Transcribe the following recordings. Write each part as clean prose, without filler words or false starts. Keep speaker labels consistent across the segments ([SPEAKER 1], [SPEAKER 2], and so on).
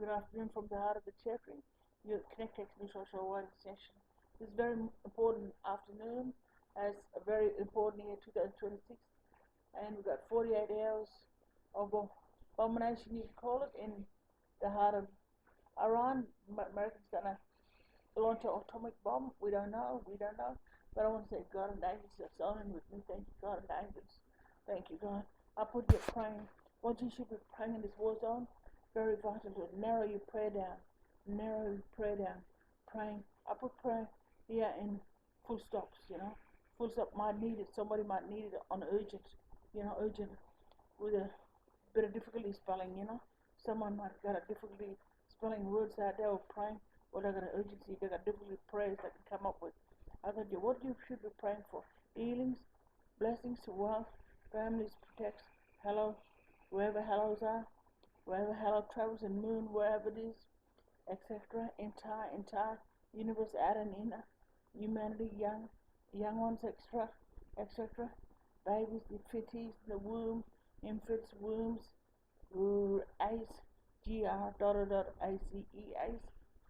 [SPEAKER 1] Good afternoon from the heart of the Cherry. Your Connect News Social Writing Session. This very important afternoon as a very important year 2026, and we've got 48 hours of abomination, you can call it, in the heart of Iran. America's gonna launch an atomic bomb. We don't know, but I want to say God and angels that's on with me. Thank you, God and angels. Thank you, God. I put you praying. What you should be praying in this war zone, very vital to narrow your prayer down. Praying. I put prayer here in full stops, Full stop might need it. Somebody might need it on urgent, urgent with a bit of difficulty spelling, Someone might got a difficulty spelling words out there or praying. Well, they got an urgency, they got difficulty prayers they can come up with. I thought, what you should be praying for? Healings, blessings, wealth, families, protects, hello, wherever hellos are, wherever hello travels and moon, wherever it is, etc. Entire universe, out and inner, humanity, young ones, etc. Babies, the fetus, the womb, infants, wombs, ACE, ACE.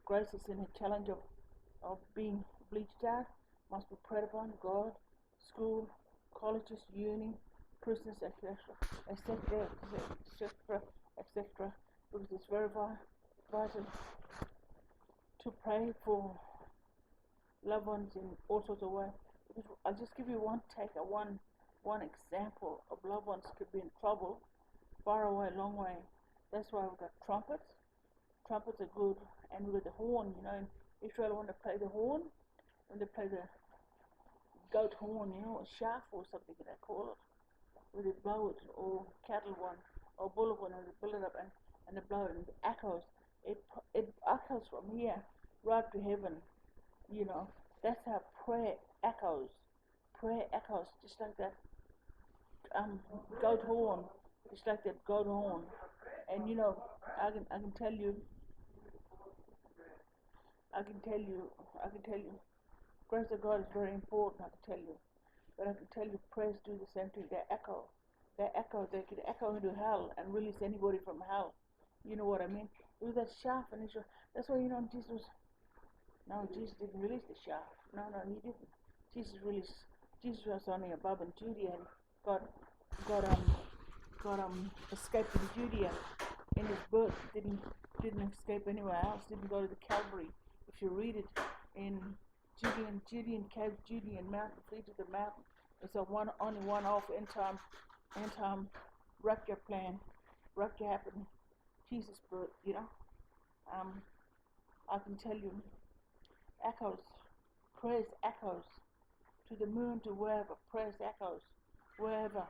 [SPEAKER 1] Grace is in a challenge of being bleached out, must be prayed upon. God, school, colleges, uni, prisons, etc. Because it's very vital to pray for loved ones in all sorts of ways. I'll just give you one example of loved ones could be in trouble, far away, long way. That's why we've got trumpets. Trumpets are good, and with the horn, in Israel when they play the horn, when they play the goat horn, a shaft or something they call it, where they blow it, or cattle one, or bullock one, and they build it up and they blow it, and it echoes. It echoes from here right to heaven, That's how prayer echoes. Prayer echoes, just like that goat horn, just like that goat horn. And I can tell you, grace of God is very important, I can tell you. But I can tell you, prayers do the same thing. They can echo into hell and release anybody from hell. You know what I mean? It was that shaft in Israel. That's why, Jesus didn't release the shaft. No, he didn't. Jesus was only above in Judea, and got escaped in Judea in his birth. Didn't escape anywhere else. Didn't go to the Calvary. If you read it in Judean cave, Judean mountain, flee to the mountain. It's only one off end time rapture plan. Rapture happened. Jesus birth, I can tell you, prayers echoes to the moon, to wherever, prayers echoes, wherever.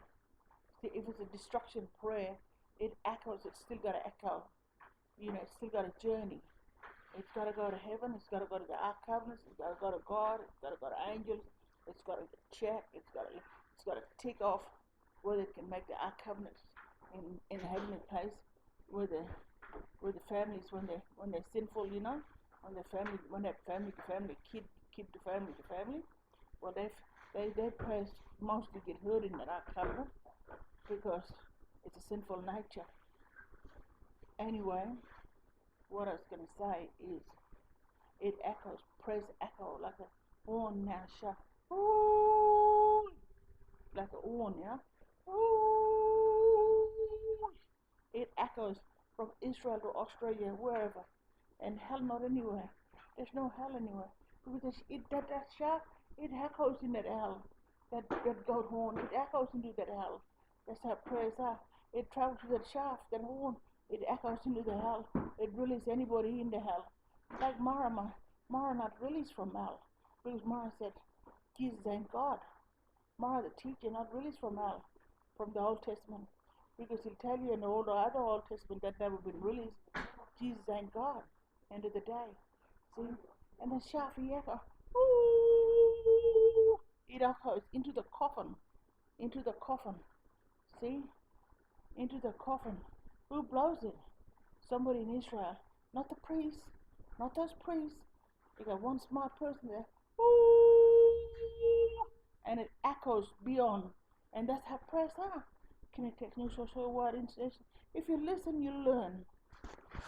[SPEAKER 1] See, if it's a destruction prayer, it echoes, it's still got to echo, it's still got a journey. It's got to go to heaven, it's got to go to the Ark Covenants, it's got to go to God, it's got to go to angels, it's got to check, it's got to tick off whether it can make the Ark Covenants in a heavenly place, where the families, when they're sinful, when the family, kid to family, well, their prayers mostly get heard in that Ark Covenant because it's a sinful nature. Anyway, what I was going to say is, it echoes, prayers echo like a horn now, ooh, like a horn, ooh. It echoes from Israel to Australia, wherever, and hell not anywhere. There's no hell anywhere, because that shaft, it echoes in that hell. That goat horn, it echoes into that hell. That's how prayers are. It travels to that shaft, that horn, it echoes into the hell. It releases anybody in the hell. Like Mara not released from hell, because Mara said, Jesus ain't God. Mara the teacher not released from hell, from the Old Testament, because he'll tell you in the other Old Testament that never been released, Jesus ain't God, end of the day. See? And the shaft, he echoes, ooh, it echoes into the coffin. See? Into the coffin. Who blows it? Somebody in Israel. Not the priests. Not those priests. You got one smart person there. Ooh, and it echoes beyond. And that's how prayers are. Can I take no social word in session? If you listen, you learn.